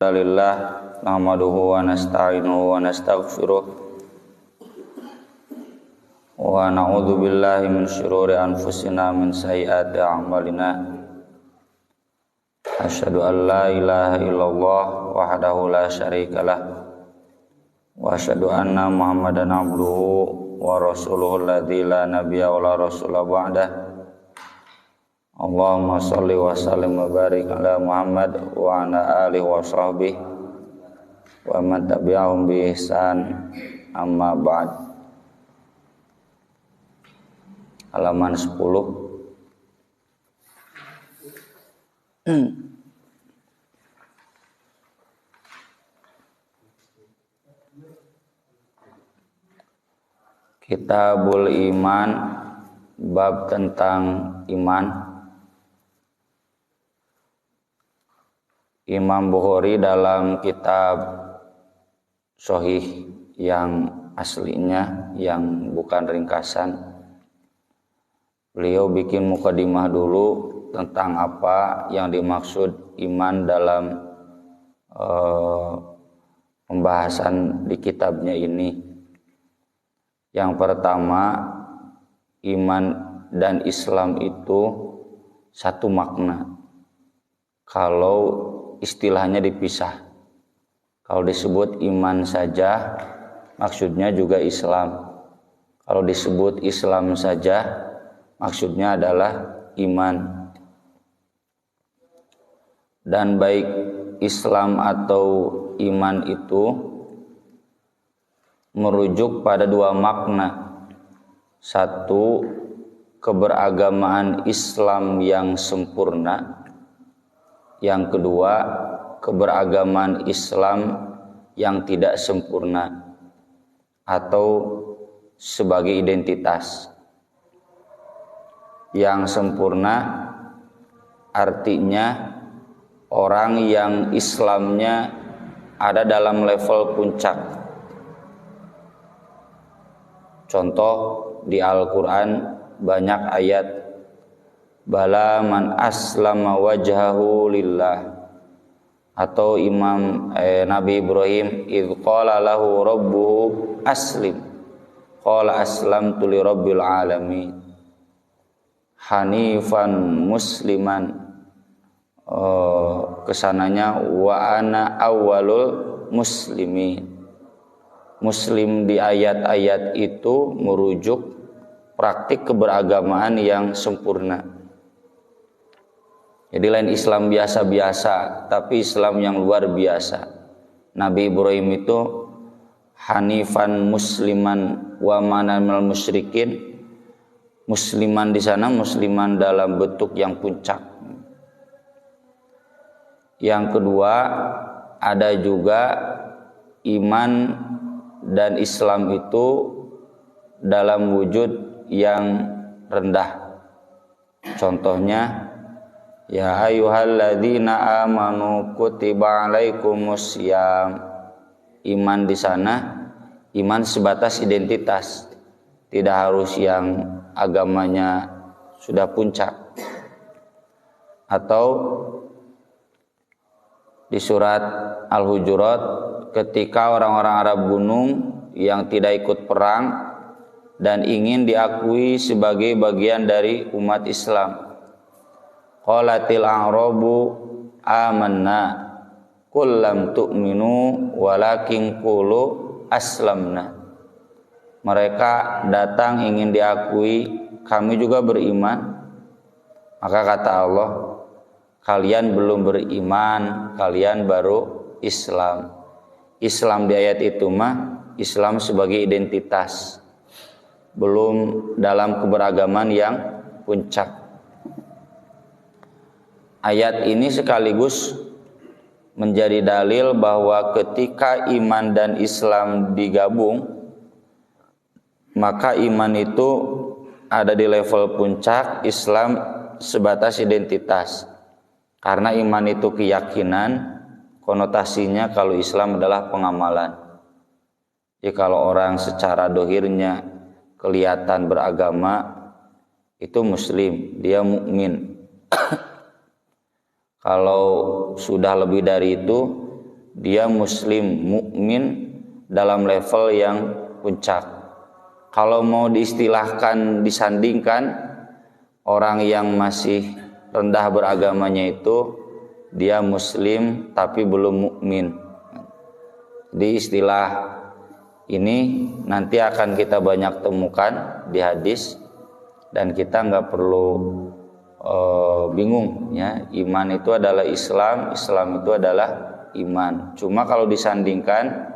Alhamdulillah nahmaduhu wa nasta'inuhu wa nastaghfiruh wa na'udzu billahi min syururi anfusina min sayyiati a'malina. Asyhadu an la ilaha illallah wahdahu la syarikalah wa asyhadu anna Muhammadan abduhu wa rasuluhu alladzi la nabiyya wa la rasula ba'dah. Allahumma sholli wa sallim wa barik ala Muhammad wa ala alihi wa sahbihi wa man tabi'ahum bi ihsan, amma ba'd. Halaman 10. Kitabul Iman, bab tentang iman. Imam Bukhari dalam kitab Sahih yang aslinya, yang bukan ringkasan, beliau bikin mukadimah dulu tentang apa yang dimaksud iman dalam pembahasan di kitabnya ini. Yang pertama, iman dan Islam itu satu makna kalau istilahnya dipisah. Kalau disebut iman saja, maksudnya juga Islam. Kalau disebut Islam saja, maksudnya adalah iman. Dan baik Islam atau iman itu merujuk pada dua makna. Satu, keberagamaan Islam yang sempurna. Yang kedua, keberagaman Islam yang tidak sempurna atau sebagai identitas. Yang sempurna artinya orang yang Islamnya ada dalam level puncak. Contoh di Al-Quran banyak ayat, bala man aslama wajhahu lillah, atau Nabi Ibrahim, idh qala lahu rabbuhu aslim qala aslamtu li rabbil alamin hanifan musliman, kesananya wa ana awwalul muslimin. Muslim di ayat-ayat itu merujuk praktik keberagamaan yang sempurna. Jadi lain Islam biasa-biasa, tapi Islam yang luar biasa. Nabi Ibrahim itu hanifan musliman wa manal musyrikin. Musliman di sana musliman dalam bentuk yang puncak. Yang kedua, ada juga iman dan Islam itu dalam wujud yang rendah. Contohnya, ya ayyuhalladzina amanu kutiba alaikumussyam. Iman di sana, iman sebatas identitas, tidak harus yang agamanya sudah puncak. Atau di surat Al-Hujurat, ketika orang-orang Arab gunung yang tidak ikut perang dan ingin diakui sebagai bagian dari umat Islam, qalatil a'rabu amanna qul lam tu'minu walakin qulu aslamna. Mereka datang ingin diakui, kami juga beriman. Maka kata Allah, kalian belum beriman, kalian baru Islam. Islam di ayat itu mah Islam sebagai identitas, belum dalam keberagaman yang puncak. Ayat ini sekaligus menjadi dalil bahwa ketika iman dan Islam digabung, maka iman itu ada di level puncak, Islam sebatas identitas. Karena iman itu keyakinan, konotasinya kalau Islam adalah pengamalan. Jadi kalau orang secara dohirnya kelihatan beragama, itu muslim, dia mukmin. Kalau sudah lebih dari itu, dia muslim mukmin dalam level yang puncak. Kalau mau diistilahkan, disandingkan, orang yang masih rendah beragamanya itu dia muslim tapi belum mukmin. Di istilah ini nanti akan kita banyak temukan di hadis, dan kita nggak perlu bingung ya. Iman itu adalah Islam, Islam itu adalah iman. Cuma kalau disandingkan,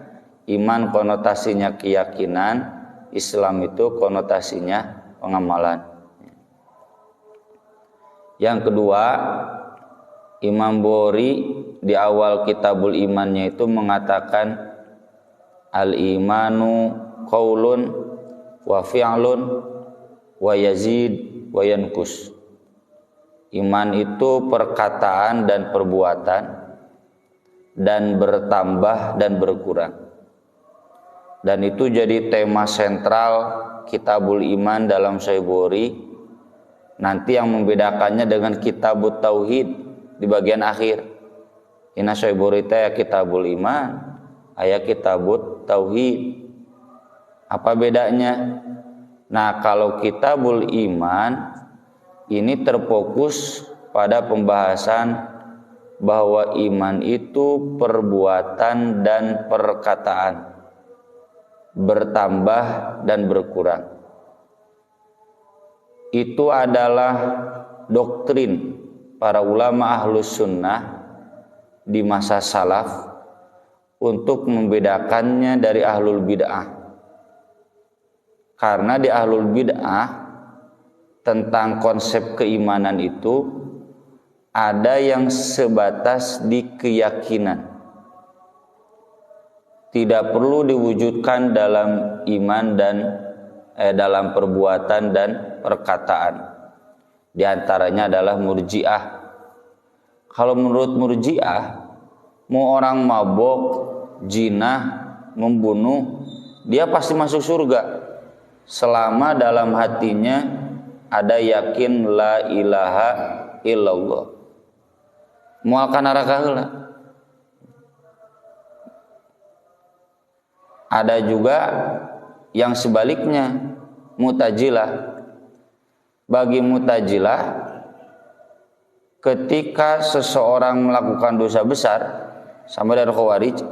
iman konotasinya keyakinan, Islam itu konotasinya pengamalan. Yang kedua, Imam Bukhari di awal Kitabul Imannya itu mengatakan al-imanu qaulun wa fi'lun wa yazid wa yankus. Iman itu perkataan dan perbuatan, dan bertambah dan berkurang. Dan itu jadi tema sentral Kitabul Iman dalam Sahih Bukhari. Nanti yang membedakannya dengan Kitabut Tauhid di bagian akhir. Inna Sahih Bukhari ya Kitabul Iman, aya Kitabut Tauhid. Apa bedanya? Nah, kalau Kitabul Iman ini terfokus pada pembahasan bahwa iman itu perbuatan dan perkataan, bertambah dan berkurang. Itu adalah doktrin para ulama ahlus sunnah di masa salaf untuk membedakannya dari ahlul bid'ah. Karena di ahlul bid'ah tentang konsep keimanan itu ada yang sebatas di keyakinan, tidak perlu diwujudkan dalam iman dan dalam perbuatan dan perkataan. Di antaranya adalah Murji'ah. Kalau menurut Murji'ah, mau orang mabok, jinah, membunuh, dia pasti masuk surga selama dalam hatinya ada yakin la ilaha illallah. Moal ka neraka heula. Ada juga yang sebaliknya, Mu'tazilah. Bagi Mu'tazilah, ketika seseorang melakukan dosa besar sama dari Khawarij,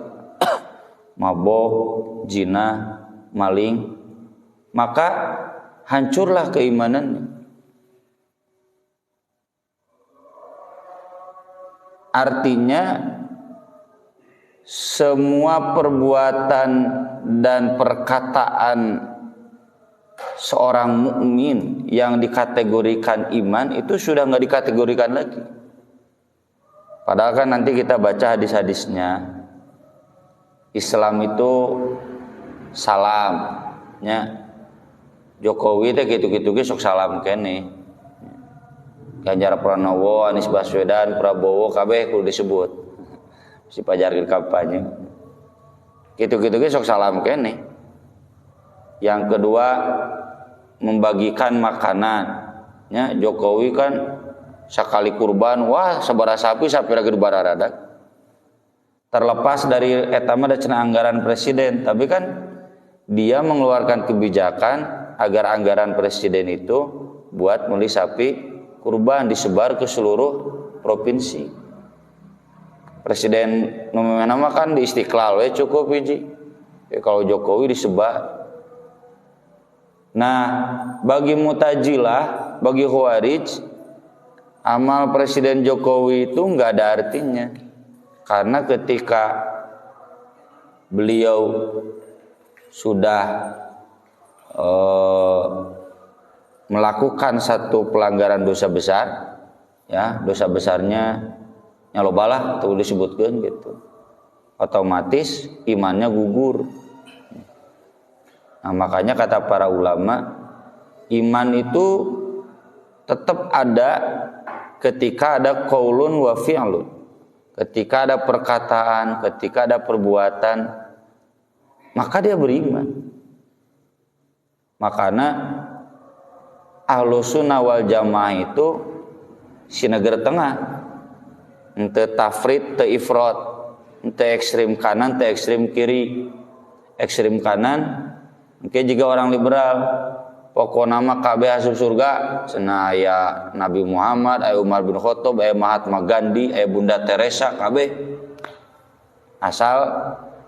mabok, zina, maling, maka hancurlah keimanannya. Artinya semua perbuatan dan perkataan seorang mukmin yang dikategorikan iman itu sudah nggak dikategorikan lagi. Padahal kan nanti kita baca hadis-hadisnya, Islam itu salamnya. Jokowi teh gitu-gitu ge sok salam kene. Ganjar Pranowo, Anies Baswedan, Prabowo kabeh kudu disebut. Si pajarkeun kampanye. Gitu-gitu ge sok salam kene. Yang kedua, membagikan makanan. Ya, Jokowi kan sakali kurban, wah sabaraha sapi sapira gede bararadak. Terlepas dari eta mah da cenah anggaran presiden, tapi kan dia mengeluarkan kebijakan agar anggaran presiden itu buat beli sapi kurban disebar ke seluruh provinsi. Presiden nama kan di Istiqlal we cukup hiji. Kalau Jokowi disebar. Nah, bagi Mu'tazilah, bagi Khawarij, amal Presiden Jokowi itu enggak ada artinya. Karena ketika beliau sudah melakukan satu pelanggaran dosa besar, ya dosa besarnya nyalobalah tuh disebutkan gitu, otomatis imannya gugur. Nah, makanya kata para ulama, iman itu tetap ada ketika ada qaulun wa fi'lun, ketika ada perkataan, ketika ada perbuatan, maka dia beriman. Makanya Ahlus Sunnah wal Jamaah itu si negeri tengah, teu tafrid teu ifrat. teu ekstrim kanan teu ekstrim kiri. Ekstrim kanan engke juga orang liberal, pokokna mah kabeh asup surga cenah aya Nabi Muhammad, aya Umar bin Khattab, aya Mahatma Gandhi, aya Bunda Teresa, kabeh asal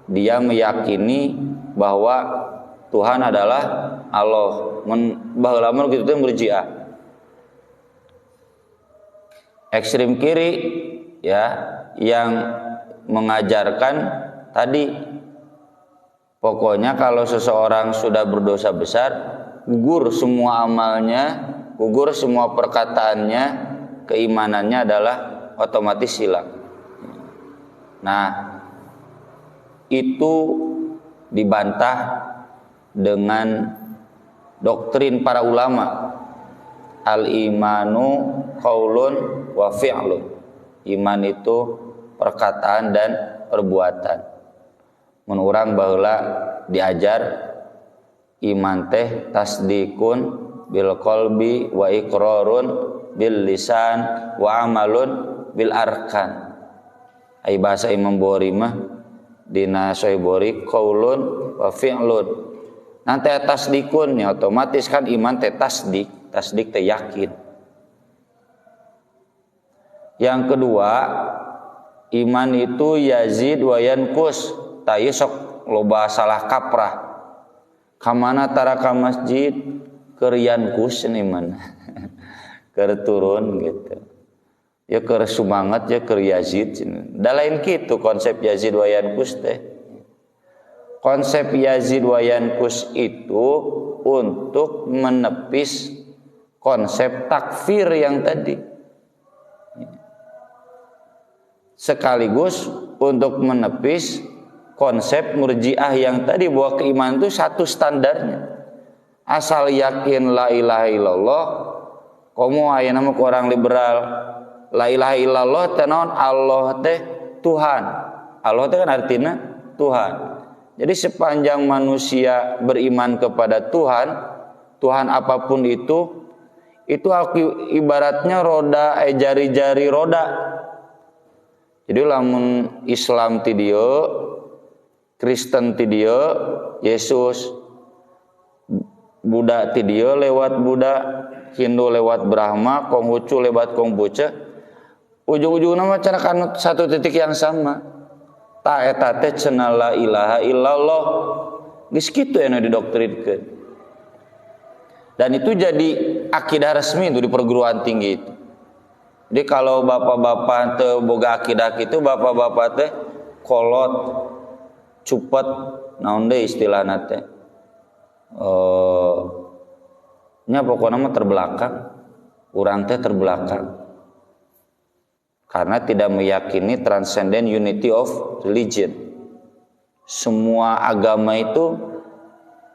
dia meyakini bahwa Tuhan adalah Allah. Baheula mah kitu teh Murji'ah. Ekstrim kiri ya yang mengajarkan tadi pokoknya kalau seseorang sudah berdosa besar, gugur semua amalnya, gugur semua perkataannya, keimanannya adalah otomatis hilang. Nah, itu dibantah dengan doktrin para ulama. Al-imanu qaulun wa fi'lun. Iman itu perkataan dan perbuatan. Mun urang baheula diajar iman teh tasdikun bil qalbi wa iqrarun bil lisan wa amalun bil arkan. Ai bahasa Imam Bukhari mah dina Sahih Bukhari qaulun wa fi'lun. Nanti tasdikun ya otomatis kan iman teh tasdik, tasdik teh yakin. Yang kedua, iman itu yazid wa yanqus, teu sok loba salah kaprah. Kamana taraka masjid keur yanqus iman. Keur turun gitu. Ya keur sumanget ya keur yazid. Da lain kitu konsep yazid wa yanqus teh. Konsep yazid wa yanqus itu untuk menepis konsep takfir yang tadi. Sekaligus untuk menepis konsep Murji'ah yang tadi bahwa keimanan itu satu standarnya. Asal yakin la ilaha illallah, komo aya nama orang liberal. La ilaha illallah teh naon? Allah teh Tuhan. Allah teh kan artinya Tuhan. Jadi sepanjang manusia beriman kepada Tuhan, Tuhan apapun itu ibaratnya roda, jari-jari roda. Jadi lamun Islam ti dieu, Kristen ti dieu, Yesus, Buddha ti dieu lewat Buddha, Hindu lewat Brahma, Konghucu lewat Konghucu. Ujung-ujungna mah cenah kan satu titik yang sama. Ta eta teh cenah la ilaha illallah. Geus kitu anu didoktrinkeun. Dan itu jadi akidah resmi itu di perguruan tinggi itu. Jadi kalau bapak-bapak teu boga akidah kitu, bapak-bapak teh kolot, cupet, naon deui istilahna teh. Nya pokona mah terbelakang. Urang teh terbelakang. Karena tidak meyakini transcendent unity of religion. Semua agama itu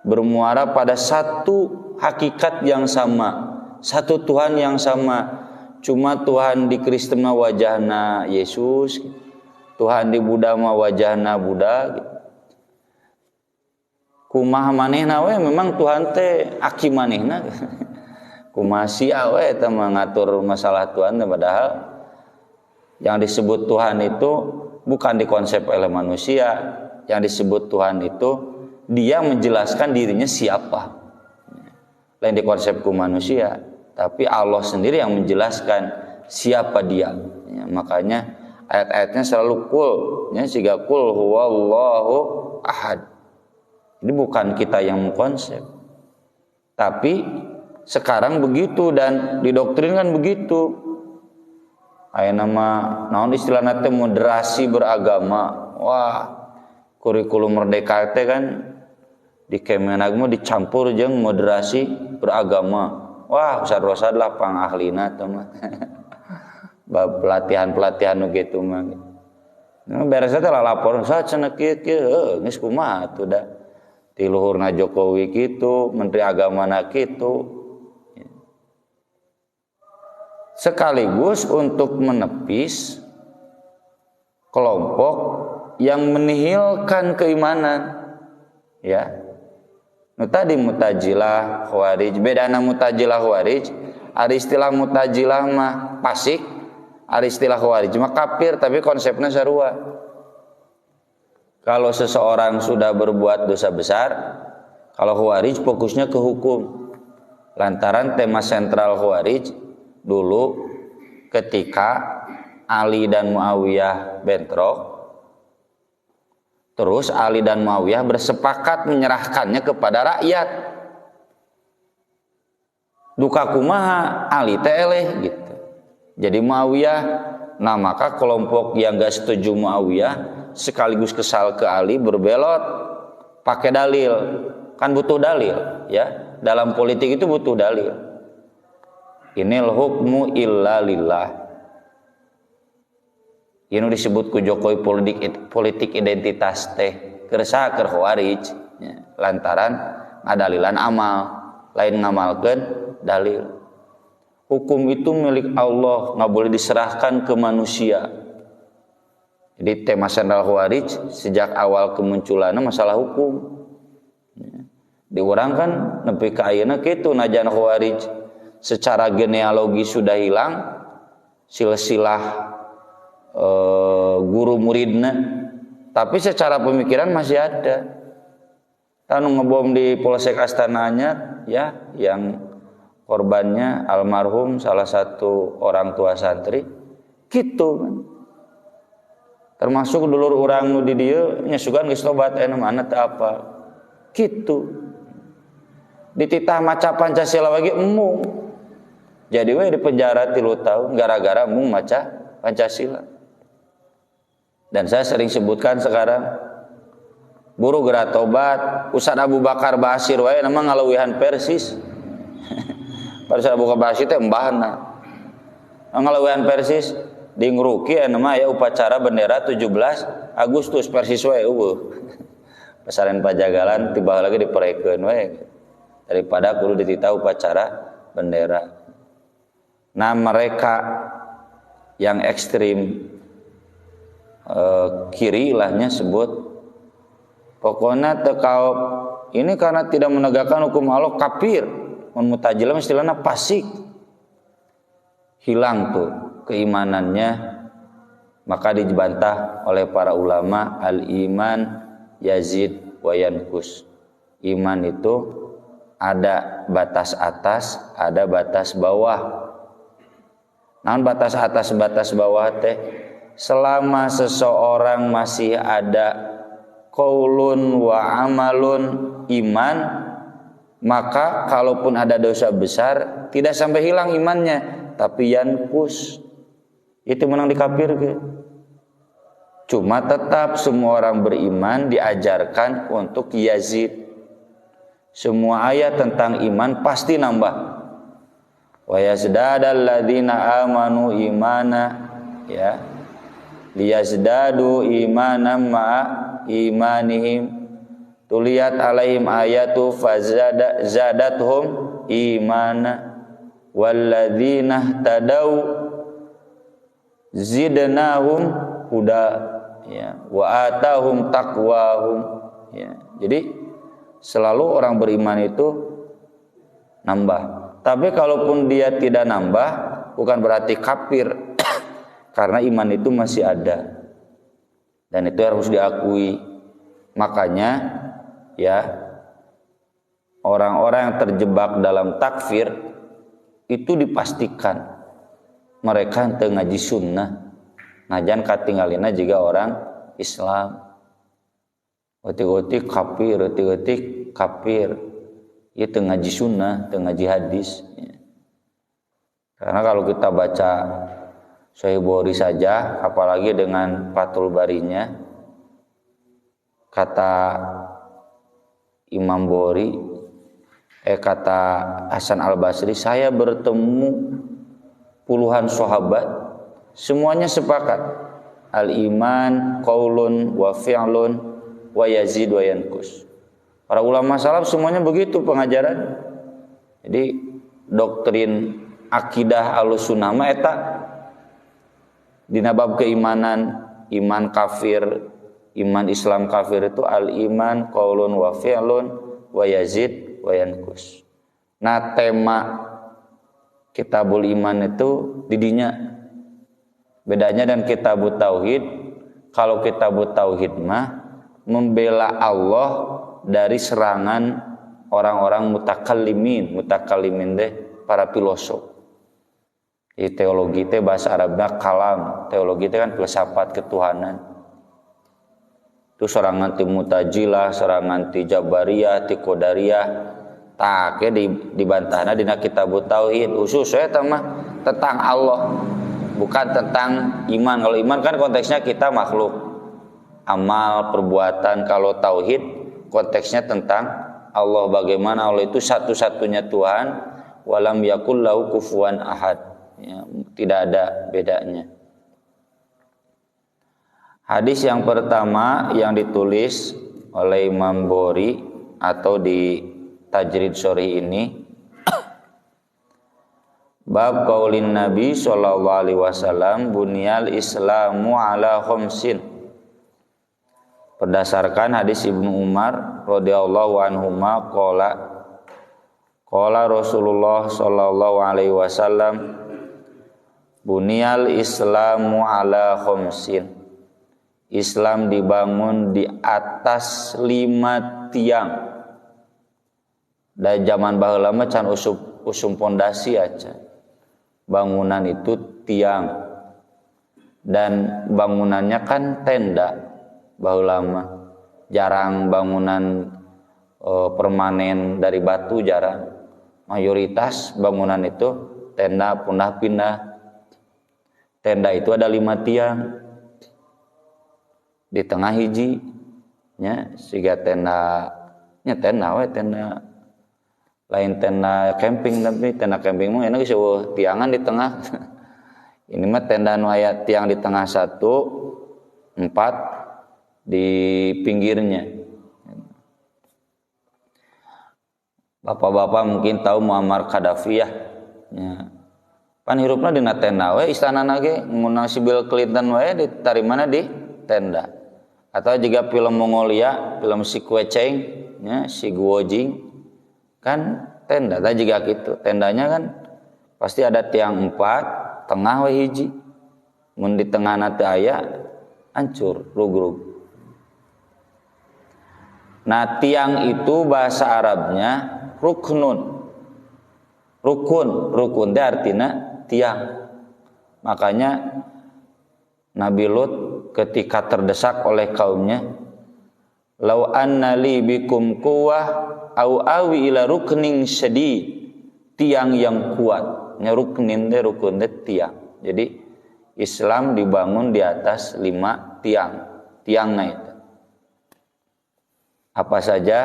bermuara pada satu hakikat yang sama, satu Tuhan yang sama. Cuma Tuhan di Kristen mah wajahna Yesus, Tuhan di Buddha mah wajahna Buddha. Kumaha manehna we memang Tuhan teh aki manehna. Kumaha sia we eta mengatur masalah Tuhan, padahal yang disebut Tuhan itu bukan dikonsep oleh manusia. Yang disebut Tuhan itu dia menjelaskan dirinya siapa. Lain dikonsepku manusia, tapi Allah sendiri yang menjelaskan siapa dia. Ya, makanya ayat-ayatnya selalu kul, ya, siga kul huwallahu ahad. Ini bukan kita yang mengkonsep, tapi sekarang begitu dan didoktrinkan begitu. Aya nama naon istilahna teh moderasi beragama. Wah, kurikulum merdeka teh kan di Kemenag mah dicampur jeung moderasi beragama. Wah, usah-usah lah pangahlina teh mah. Pelatihan-pelatihan nu kitu mah. Nah, beres teh lapor sa cenah kieu geus kumaha atuh da. Ti luhurna Jokowi kitu, menteri agamana kitu. Sekaligus untuk menepis kelompok yang menihilkan keimanan, ya. Nu tadi Mu'tazilah, Khawarij, bedana Mu'tazilah Khawarij, ada istilah Mu'tazilah mah fasik, ada istilah Khawarij mah kafir, tapi konsepnya sarua. Kalau seseorang sudah berbuat dosa besar, kalau Khawarij fokusnya ke hukum. Lantaran tema sentral Khawarij dulu ketika Ali dan Muawiyah bentrok, terus Ali dan Muawiyah bersepakat menyerahkannya kepada rakyat. Duka kumaha Ali teh eleh gitu. Jadi Muawiyah, nah maka kelompok yang gak setuju Muawiyah sekaligus kesal ke Ali berbelot pakai dalil. Kan butuh dalil ya. Dalam politik itu butuh dalil. Inil hukmu illa lillah. Ini disebut ku Jokowi politik identitas teh kersa keur Khawarij ya. Lantaran ngadalilan amal, lain ngamalkeun dalil. Hukum itu milik Allah, nggak boleh diserahkan ke manusia. Jadi tema sentral Khawarij sejak awal kemunculannya masalah hukum. Diurang kan nepi ka ayeuna kitu najan Khawarij secara genealogi sudah hilang, silsilah guru muridna, tapi secara pemikiran masih ada. Tanu ngebom di Polsek Astana Anyar ya, yang korbannya almarhum salah satu orang tua santri gitu kan. Termasuk dulur urang nu di dieu nya sugan geus tobat aya mana teu apa. Kitu. Dititah maca Pancasila lagi emung. Jadi we di penjara 3 tahun gara-gara emung maca Pancasila. Dan saya sering sebutkan sekarang buru geura tobat, Ustaz Abu Bakar Basir wae nama ngaleuwihan Persis. Ustaz Abu Bakar Basir teh embahna. Ngaleuwihan Persis di Ngruki nama aya upacara bendera 17 Agustus Persis wae eueuh. Pesaren Pajagalan tiba lagi diperekeun wae daripada kudu dititah upacara bendera. Nah, mereka yang ekstrim kiri lahnya sebut pokoknya tekau ini karena tidak menegakkan hukum Allah kafir. Mun Mu'tazilah istilahna fasik. Hilang tuh keimanannya, maka dibantah oleh para ulama al-iman yazid wa yanqus. Iman itu ada batas atas, ada batas bawah. Namun batas atas, batas bawah teh selama seseorang masih ada qaulun wa amalun iman, maka kalaupun ada dosa besar tidak sampai hilang imannya, tapi yanqus. Itu menang dikafirkeun. Cuma tetap semua orang beriman diajarkan untuk yazid. Semua ayat tentang iman pasti nambah. Wa yazdadal ladzina amanu imana ya. Liyazdadu imanan ma'a imanihim. Tuliyat alaihim ayatu fazadathum imana. Walladzina tadau zidnahum huda ya wa atahum taqwahum ya. Jadi selalu orang beriman itu nambah. Tapi kalaupun dia tidak nambah bukan berarti kafir. Karena iman itu masih ada. Dan itu harus diakui. Makanya ya orang-orang yang terjebak dalam takfir itu dipastikan mereka teu ngaji sunnah. Najan katinggalina juga orang Islam. Otik-otik kafir, otik-otik kafir. Ieu teu ngaji sunnah, teu ngaji hadis. Karena kalau kita baca Sahih Bukhari saja, apalagi dengan Fathul Barinya, kata Imam Bukhari, kata Hasan Al-Basri, saya bertemu puluhan sahabat, semuanya sepakat al-iman qaulun wa fi'lun wa yazid wa yanqus. Para ulama salaf semuanya begitu pengajaran. Jadi doktrin akidah Ahlussunnah mah eta dina bab keimanan, iman kafir, iman Islam kafir itu al-iman qaulun wa fi'lun wa yazid wa yanqus. Nah, tema Kitabul Iman itu didinya bedanya dan Kitabut Tauhid. Kalau Kitabut Tauhid mah membela Allah dari serangan orang-orang mutakallimin deh, para filosof. Teologi teh bahasa Arabnya kalam, teologi teh kan filsafat ketuhanan. Itu serangan ti Mu'tazilah, serangan ti Jabariyah, ti Qadariyah, tak dibantahna dina kitab tauhid. Khusus eta mah tentang Allah, bukan tentang iman. Kalau iman kan konteksnya kita makhluk, amal, perbuatan. Kalau tauhid konteksnya tentang Allah, bagaimana Allah itu satu-satunya Tuhan, walam yakul lahu kufuwan ahad. Ya, tidak ada bedanya. Hadis yang pertama yang ditulis oleh Imam Bukhari atau di Tajrid Shorih ini, bab qaulin Nabi sallallahu alaihi wasallam bunyal islamu ala khamsin. Berdasarkan hadis Ibnu Umar radhiyallahu anhuma qala Rasulullah sallallahu alaihi wasallam bunyal islamu ala khamsin. Islam dibangun di atas 5 tiang. Dan zaman baheula mah can usum pondasi aja. Bangunan itu tiang. Dan bangunannya kan tenda. Baheula mah jarang bangunan permanen dari batu, jarang. Mayoritas bangunan itu tenda pindah-pindah. Tenda itu ada 5 tiang. Di tengah hiji nya siga tenda lain tenda camping, tapi tenda camping mah enak geus tiangan di tengah. Ini mah tenda nu aya tiang di tengah 1, 4 di pinggirnya. Bapak-bapak mungkin tahu Muammar Gaddafi ya. Pan hirupna dina tenda we, istanana ge mun si Bill Clinton we ditarimana di tenda. Atau juga film Mongolia, film si Kueceng nya, si Guojing kan tenda. Tah juga gitu. Tendanya kan pasti ada tiang 4, tengah we hiji. Mun di tengahna teu aya hancur, rugrug. Nah, tiang itu bahasa Arabnya ruknun. Rukun teh artinya tiang. Makanya Nabi Lut ketika terdesak oleh kaumnya, lau anna li bikum quwwah au awi ila ruknin syadid, tiang yang kuat. Nya rukun teh tiang. Jadi Islam dibangun di atas 5 tiang. Tiangna itu apa saja?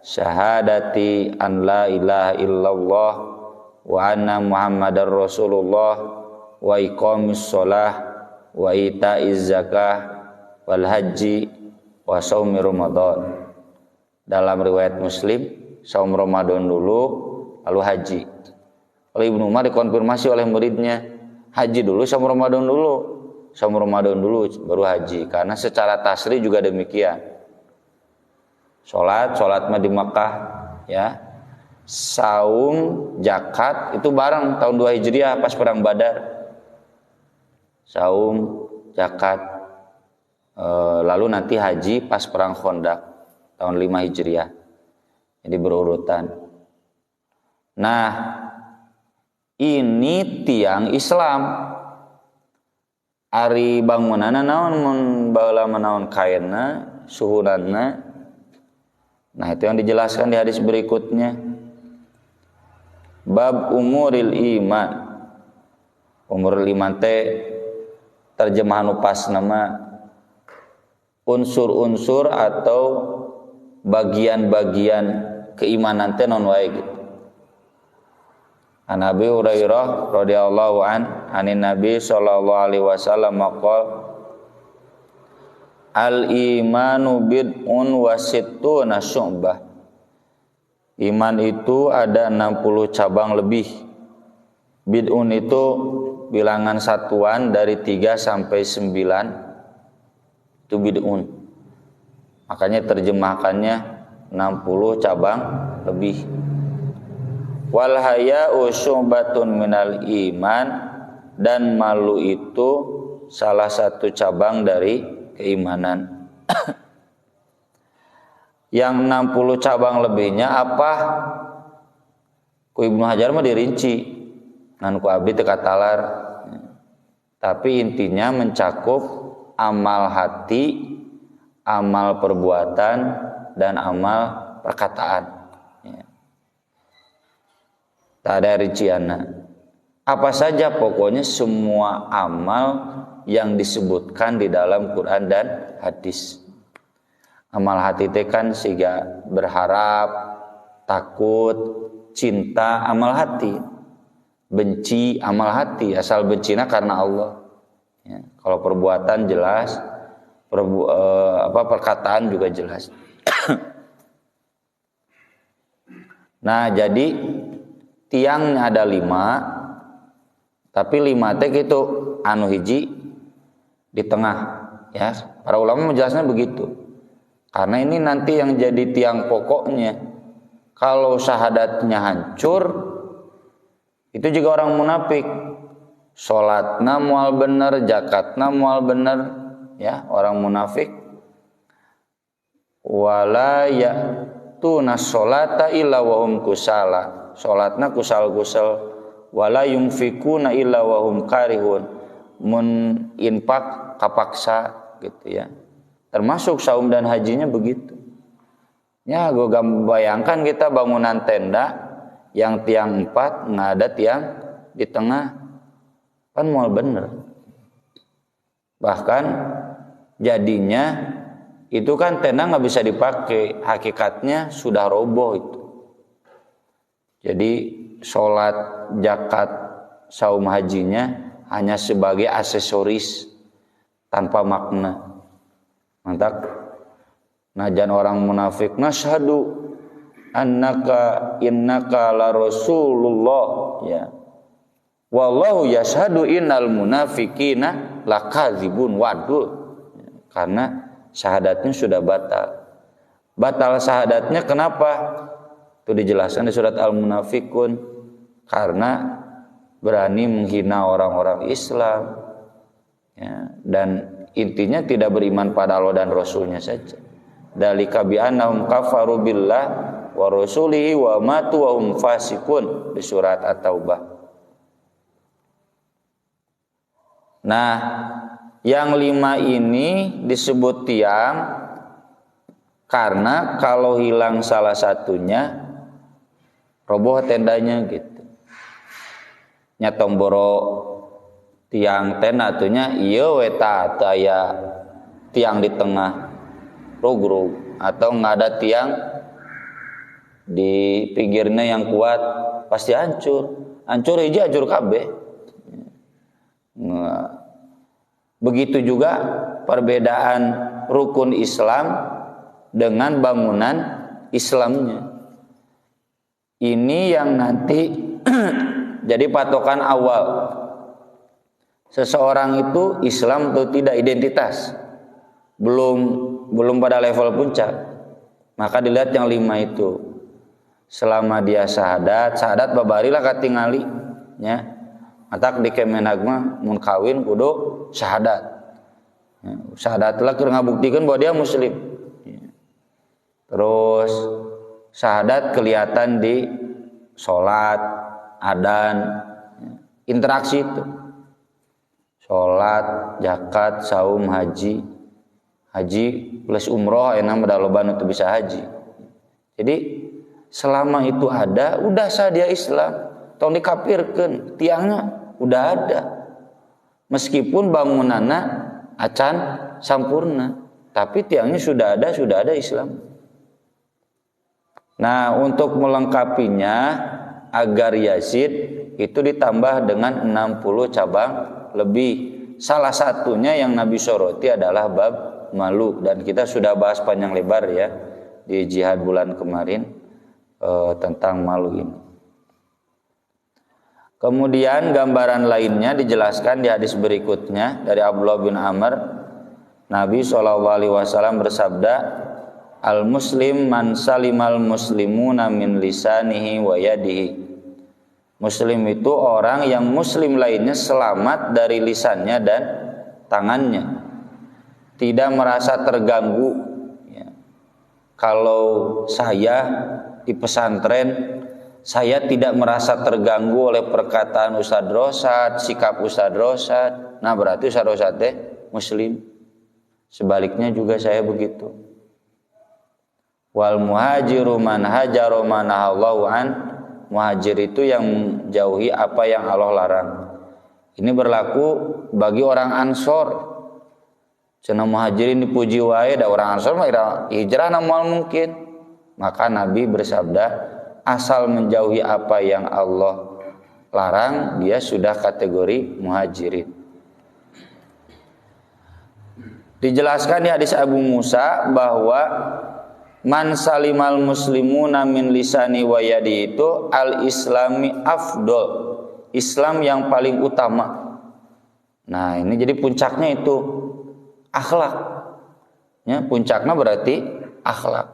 Syahadati an la ilaha illallah wa anna muhammadar rasulullah wa iqamis shalah wa itaiz zakah wal haji wa shaumi ramadan. Dalam riwayat Muslim, saum Ramadan dulu lalu haji. Oleh Ibnu Umar dikonfirmasi oleh muridnya, haji dulu saum Ramadan dulu. Saum Ramadan dulu baru haji, karena secara tasrih juga demikian. Salat mah di Makkah ya. Saum, zakat itu bareng tahun 2 Hijriah pas perang Badar. Saum, zakat, lalu nanti haji pas perang Khandaq tahun 5 Hijriah. Jadi berurutan. Nah, ini tiang Islam. Ari bangunanna naon mun baheula naon kainna, suhunanna. Nah, itu yang dijelaskan di hadis berikutnya. Bab umuril iman. Umuril iman teh terjemahan upasna mah unsur-unsur atau bagian-bagian keimanan teh non wae gitu. An Abi Hurairah radhiyallahu anin Nabi sallallahu alaihi wasallam maqal al imanu bid'un wa sittuna syu'bah. Iman itu ada 60 cabang lebih. Bid'un itu bilangan satuan dari 3 sampai 9. Itu bid'un. Makanya terjemahkannya 60 cabang lebih. Wal haya'u syu'batun minal iman, dan malu itu salah satu cabang dari keimanan. Yang 60 cabang lebihnya apa? Ku Ibnu Hajar mah dirinci. Ngan ku abdi teu katalar. Tapi intinya mencakup amal hati, amal perbuatan, dan amal perkataan. Tak ada rincianna. Apa saja pokoknya semua amal yang disebutkan di dalam Quran dan hadis. Amal hati itu kan siga berharap, takut, cinta, amal hati. Benci, amal hati. Asal bencina karena Allah. Ya, kalau perbuatan jelas, perkataan juga jelas. Nah, jadi tiangnya ada 5, tapi 5 teh gitu, anu hiji di tengah. Ya, para ulama menjelaskan begitu. Karena ini nanti yang jadi tiang pokoknya. Kalau syahadatnya hancur, itu juga orang munafik. Salatna moal bener, zakatna moal bener, ya, orang munafik. Wala ya'tuna sholata illa wa hum kusala. Salatna kusal-kusal. Wala yunfikuna illa wa hum karihun. Mun infak kapaksa gitu ya. Termasuk saum dan hajinya begitu. Ya, gue bayangkan kita bangunan tenda yang tiang 4, nggak ada tiang di tengah, kan moal bener. Bahkan jadinya itu kan tenda nggak bisa dipakai, hakikatnya sudah roboh itu. Jadi sholat, zakat, saum hajinya hanya sebagai aksesoris tanpa makna. Mantap. Najan orang munafik nashhadu innaka la rasulullah, ya. Wallahu yashhadu innal munafiqina lakadzibun. Waduh. Karena syahadatnya sudah batal. Batal syahadatnya kenapa? Itu dijelaskan di surat Al-Munafiqun. Karena berani menghina orang-orang Islam, ya, dan intinya tidak beriman pada Allah dan Rasulnya saja. Dalika bi annahum kafaru billah wa rasulihi wa matu wa hum fasiqun di surat At-Taubah. Nah, yang 5 ini disebut tiang karena kalau hilang salah satunya roboh tendanya gitu. Nya tomboro tiang tenda atunya ieu eta aya tiang di tengah rogrog atau nggak ada tiang di pinggirnya yang kuat, pasti hancur hiji hancur kabeh. Nah, begitu juga perbedaan rukun Islam dengan bangunan Islamnya. Ini yang nanti jadi patokan awal. Seseorang itu Islam atau tidak, identitas belum pada level puncak, maka dilihat yang 5 itu. Selama dia syahadat babarilah katingali, ya. Matak di Kemenag mah mun kawin kudu syahadat. Ya, syahadatlah keur ngabuktikeun bahwa dia muslim. Ya. Terus syahadat kelihatan di salat, adzan, ya. Interaksi itu. Sholat, zakat, saum, haji plus umroh, enak ada loba nu bisa haji. Jadi selama itu ada, udah sah dia Islam. Tong dikafirkeun, tiangnya udah ada. Meskipun bangunanna acan sampurna, tapi tiangnya sudah ada Islam. Nah, untuk melengkapinya agar Yazid itu ditambah dengan 60 cabang lebih. Salah satunya yang Nabi soroti adalah bab malu, dan kita sudah bahas panjang lebar ya di jihad bulan kemarin tentang malu ini. Kemudian gambaran lainnya dijelaskan di hadis berikutnya dari Abdullah bin Amr. Nabi SAW bersabda, al-muslim man salimal muslimuna min lisanihi wa yadihi. Muslim itu orang yang muslim lainnya selamat dari lisannya dan tangannya, tidak merasa terganggu, ya. Kalau saya di pesantren, saya tidak merasa terganggu oleh perkataan Ustadz Rosyad, sikap Ustadz Rosyad. Nah berarti Ustadz Rosyad teh muslim. Sebaliknya juga saya begitu. Wal muhajiru man hajara ma nahallahu an. Muhajir itu yang menjauhi apa yang Allah larang. Ini berlaku bagi orang Ansor. Cenah muhajirin dipuji wae, da orang Ansor mah hijrah na moal mungkin. Maka Nabi bersabda, asal menjauhi apa yang Allah larang, dia sudah kategori muhajirin. Dijelaskan di hadis Abu Musa bahwa man salimal muslimuna min lisani wa yadi itu al-islami afdol, Islam yang paling utama. Nah ini jadi puncaknya itu akhlak ya, puncaknya berarti akhlak.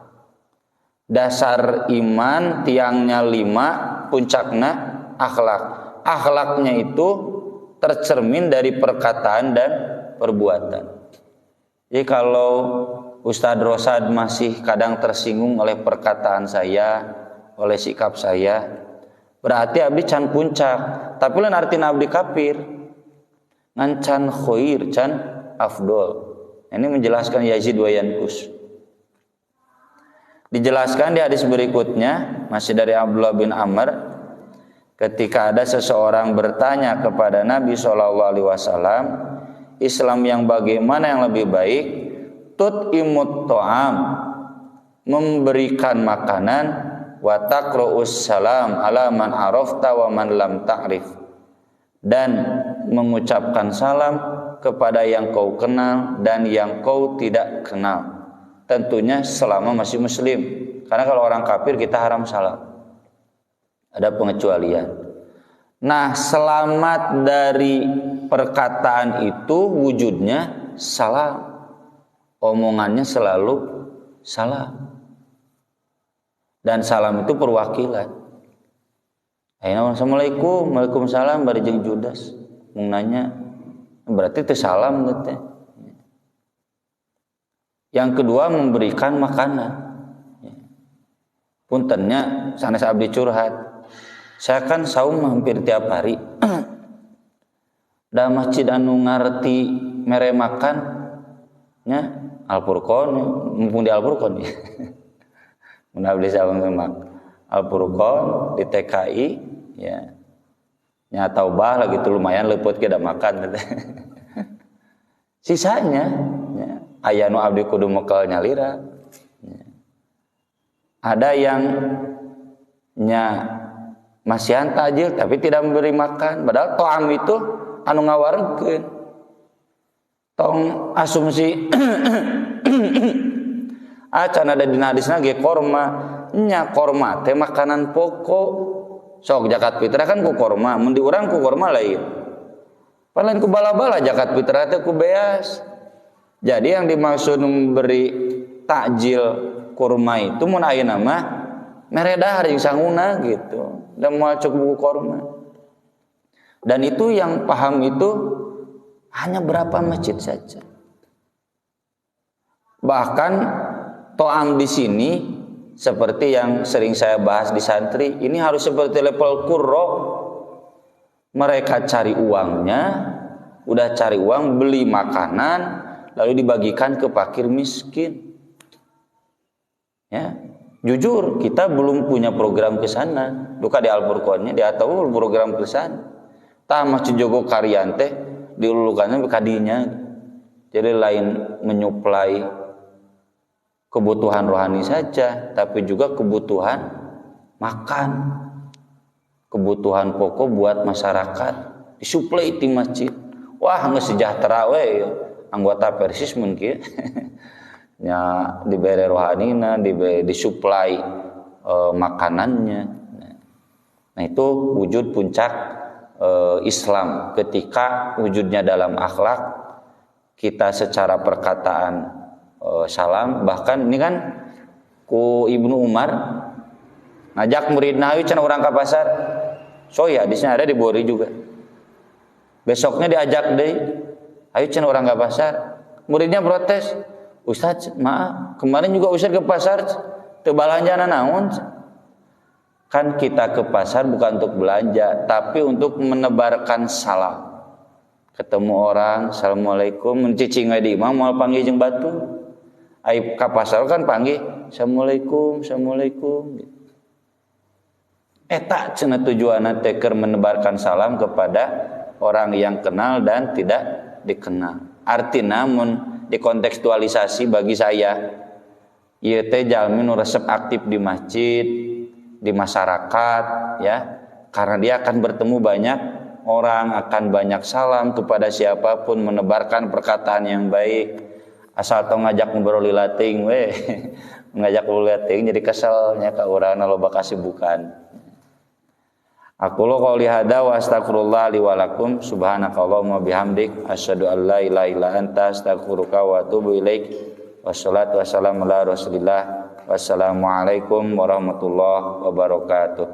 Dasar iman tiangnya 5, puncaknya akhlak. Akhlaknya itu tercermin dari perkataan dan perbuatan. Jadi kalau Ustadz Rosyad masih kadang tersinggung oleh perkataan saya, oleh sikap saya, berarti abdi can puncak. Tapi lain artina abdi kafir. Ngan can khair, can afdol. Ini menjelaskan Yazid wa Yankus. Dijelaskan di hadis berikutnya, masih dari Abdullah bin Amr, ketika ada seseorang bertanya kepada Nabi SAW, Islam yang bagaimana yang lebih baik? Tut'imut ta'am, memberikan makanan, wa taqra'us salam ala man arafta wa man lam ta'rif, dan mengucapkan salam kepada yang kau kenal dan yang kau tidak kenal. Tentunya selama masih muslim, karena kalau orang kafir kita haram salam, ada pengecualian. Nah selamat dari perkataan itu wujudnya salam, omongannya selalu salam, dan salam itu perwakilan. Assalamualaikum, waalaikumsalam, bari jeung Judas mung nanya, berarti itu salam teh. Yang kedua memberikan makanan. Puntennya sanes abdi curhat. Saya kan saum hampir tiap hari. Da masjid anu ngarti mere makan nya Al-Furqon, mumpung di Al-Furqon ya. Mun abdi saum mak Al-Furqon di TKI ya. Nya taubah lagi tuh lumayan leuput ke da makan teh. Sisanya ya, aya nu abdi kudu mekel nyalira. Ya. Ada yang nya masihan tajil tapi tidak memberi makan, padahal to'am itu anu ngawarengkeun. Tong asumsi acan ada dina hadisna ge korma, nya korma teh makanan pokok. Sok zakat fitrah kan ku korma, mun di urang ku korma lain. Paling ku bala-bala zakat fitrah teh ku beas. Jadi yang dimaksud memberi takjil kurma itu mun ayeuna mah mere dahar jeung sanguna gitu. Dan moal cuk buku korma. Dan itu yang paham itu hanya berapa masjid saja. Bahkan to'am di sini seperti yang sering saya bahas di santri, ini harus seperti level qurra. Mereka cari uangnya, udah cari uang beli makanan lalu dibagikan ke fakir miskin. Ya. Jujur kita belum punya program ke sana. Duka di Al-Furqonnya dia tahu program ke sana. Tah Masjid Jogo Karyan teh diululukannya kadinya. Jadi lain menyuplai kebutuhan rohani saja, tapi juga kebutuhan makan, kebutuhan pokok buat masyarakat disuplai di masjid. Wah, geus sejahtera we anggota Persis mun kieu. Ya diberi rohanina, disuplai makanannya. Nah itu wujud puncak Islam, ketika wujudnya dalam akhlak, kita secara perkataan salam. Bahkan ini kan ku Ibnu Umar ngajak muridna ayo cenah urang ka pasar. So ya hadisnya ada di Bukhari juga. Besoknya diajak deui, ayo cenah urang ka pasar. Muridnya protes, Ustaz, maaf, kemarin juga Ustaz ke pasar, teu balanjana naon? Kan kita ke pasar bukan untuk belanja, tapi untuk menebarkan salam. Ketemu orang, assalamualaikum, mencicing di imam, mau panggil jeung batu. Ai ka pasar kan panggil, assalamualaikum, assalamualaikum. Eta cenah tujuanna teh keur menebarkan salam kepada orang yang kenal dan tidak dikenal. Artina mun dikontekstualisasi bagi saya, ieu teh jalmi nu resep aktif di masjid, di masyarakat ya, karena dia akan bertemu banyak orang, akan banyak salam kepada siapapun, menebarkan perkataan yang baik. Asal tong ngajak ngobrol lilating we ngajak ngobrol lilating jadi keselnya ka urang loba kasibukan. Aku lo qouli hada wa astagfirullah li wa lakum subhanakallahumma bihamdik asyhadu an la ilaha illa anta astaghfiruka wa atubu ilaik. Wassalatu wassalamu ala Rasulillah. Wassalamualaikum warahmatullahi wabarakatuh.